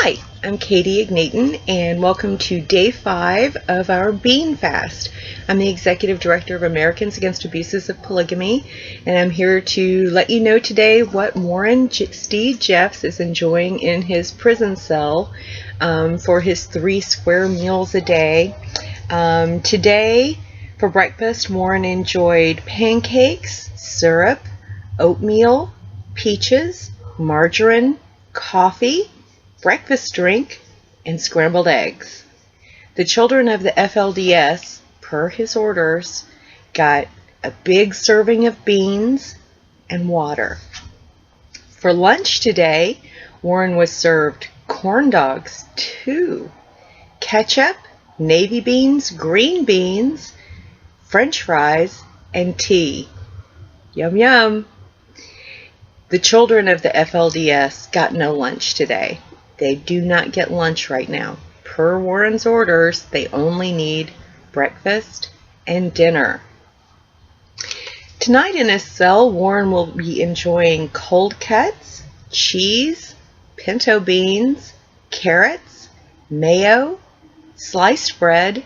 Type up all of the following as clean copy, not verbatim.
Hi, I'm Katie Ignaton, and welcome to Day 5 of our Bean Fast. I'm the Executive Director of Americans Against Abuses of Polygamy, and I'm here to let you know today what Warren Steed Jeffs is enjoying in his prison cell for his 3 square meals a day. Today, for breakfast, Warren enjoyed pancakes, syrup, oatmeal, peaches, margarine, coffee, breakfast drink, and scrambled eggs. The children of the FLDS, per his orders, got a big serving of beans and water. For lunch today, Warren was served corn dogs, 2, ketchup, navy beans, green beans, French fries, and tea. Yum yum! The children of the FLDS got no lunch today. They do not get lunch right now. Per Warren's orders, they only need breakfast and dinner. Tonight in his cell, Warren will be enjoying cold cuts, cheese, pinto beans, carrots, mayo, sliced bread,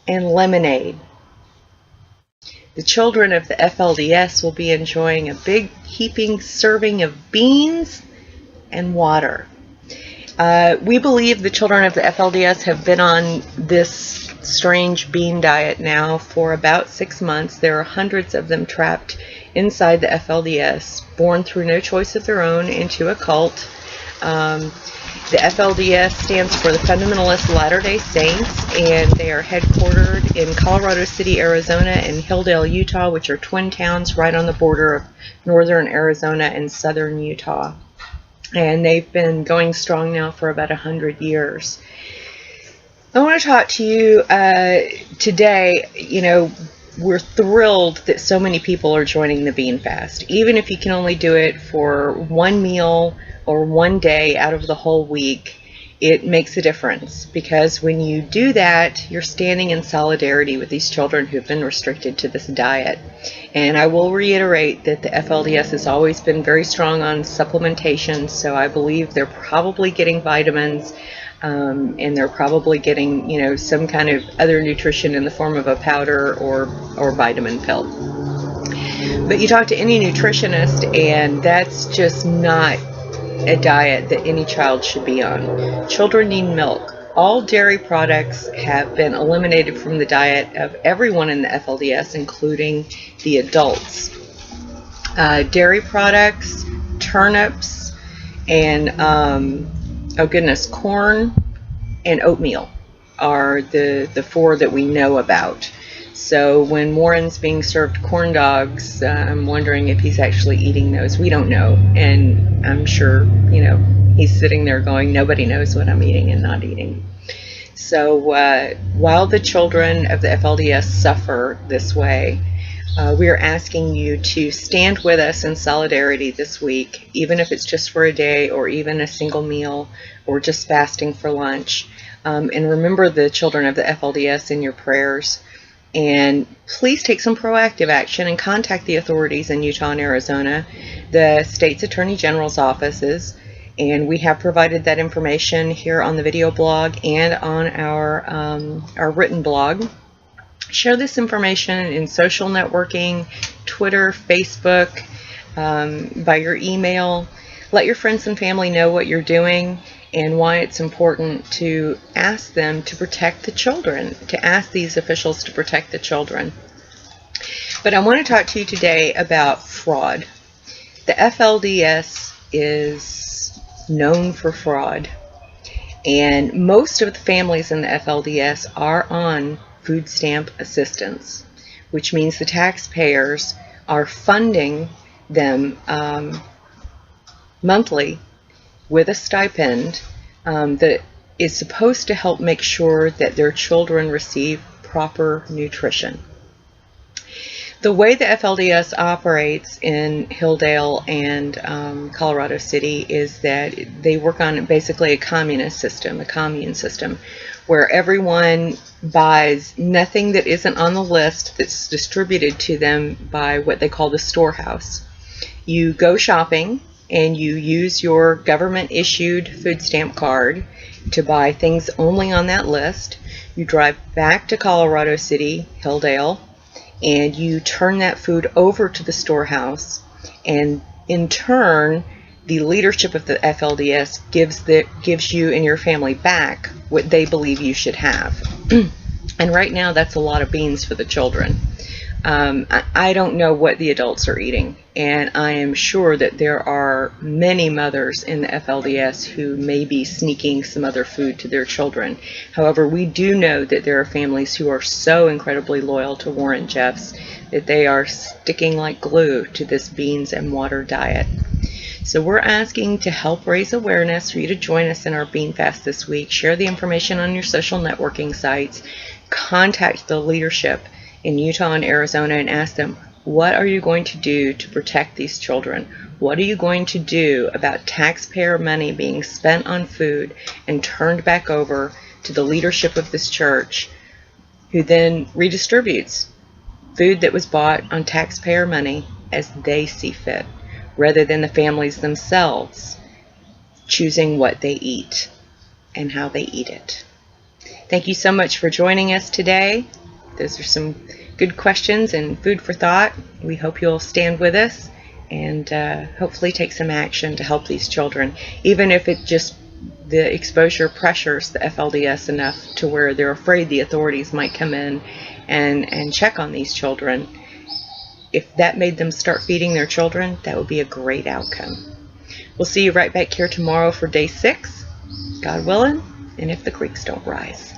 and lemonade. The children of the FLDS will be enjoying a big heaping serving of beans and water. We believe the children of the FLDS have been on this strange bean diet now for about 6 months. There are hundreds of them trapped inside the FLDS, born through no choice of their own into a cult. The FLDS stands for the Fundamentalist Latter-day Saints, and they are headquartered in Colorado City, Arizona, and Hilldale, Utah, which are twin towns right on the border of northern Arizona and southern Utah. And they've been going strong now for about 100 years. I want to talk to you today. We're thrilled that so many people are joining the Bean Fast. Even if you can only do it for one meal or one day out of the whole week, it makes a difference, because when you do that, you're standing in solidarity with these children who've been restricted to this diet. And I will reiterate that the FLDS has always been very strong on supplementation, so I believe they're probably getting vitamins, and they're probably getting, some kind of other nutrition in the form of a powder or vitamin pill. But you talk to any nutritionist, and that's just not a diet that any child should be on. Children need milk. All dairy products have been eliminated from the diet of everyone in the FLDS, including the adults. Dairy products, turnips, and corn and oatmeal are the 4 that we know about. So when Warren's being served corn dogs, I'm wondering if he's actually eating those. We don't know, and I'm sure, he's sitting there going, nobody knows what I'm eating and not eating. So while the children of the FLDS suffer this way, we are asking you to stand with us in solidarity this week, even if it's just for a day or even a single meal or just fasting for lunch. And remember the children of the FLDS in your prayers. And please take some proactive action and contact the authorities in Utah and Arizona, the state's attorney general's offices, and we have provided that information here on the video blog and on our written blog. Share this information in social networking, Twitter, Facebook, by your email. Let your friends and family know what you're doing and why it's important to ask them to protect the children, to ask these officials to protect the children. But I want to talk to you today about fraud. The FLDS is known for fraud, and most of the families in the FLDS are on food stamp assistance, which means the taxpayers are funding them monthly with a stipend that is supposed to help make sure that their children receive proper nutrition. The way the FLDS operates in Hilldale and Colorado City is that they work on basically a commune system, where everyone buys nothing that isn't on the list that's distributed to them by what they call the storehouse. You go shopping and you use your government-issued food stamp card to buy things only on that list. You drive back to Colorado City, Hilldale, and you turn that food over to the storehouse, and in turn, the leadership of the FLDS gives you and your family back what they believe you should have. And right now, that's a lot of beans for the children. I don't know what the adults are eating, and I am sure that there are many mothers in the FLDS who may be sneaking some other food to their children. However, we do know that there are families who are so incredibly loyal to Warren Jeffs that they are sticking like glue to this beans and water diet. So we're asking to help raise awareness for you to join us in our Bean Fast this week. Share the information on your social networking sites. Contact the leadership in Utah and Arizona and ask them, what are you going to do to protect these children? What are you going to do about taxpayer money being spent on food and turned back over to the leadership of this church, who then redistributes food that was bought on taxpayer money as they see fit, rather than the families themselves choosing what they eat and how they eat it? Thank you so much for joining us today. Those are some good questions and food for thought. We hope you'll stand with us and hopefully take some action to help these children, even if it just the exposure pressures the FLDS enough to where they're afraid the authorities might come in and check on these children. If that made them start feeding their children, that would be a great outcome. We'll see you right back here tomorrow for day 6, God willing, and if the creeks don't rise.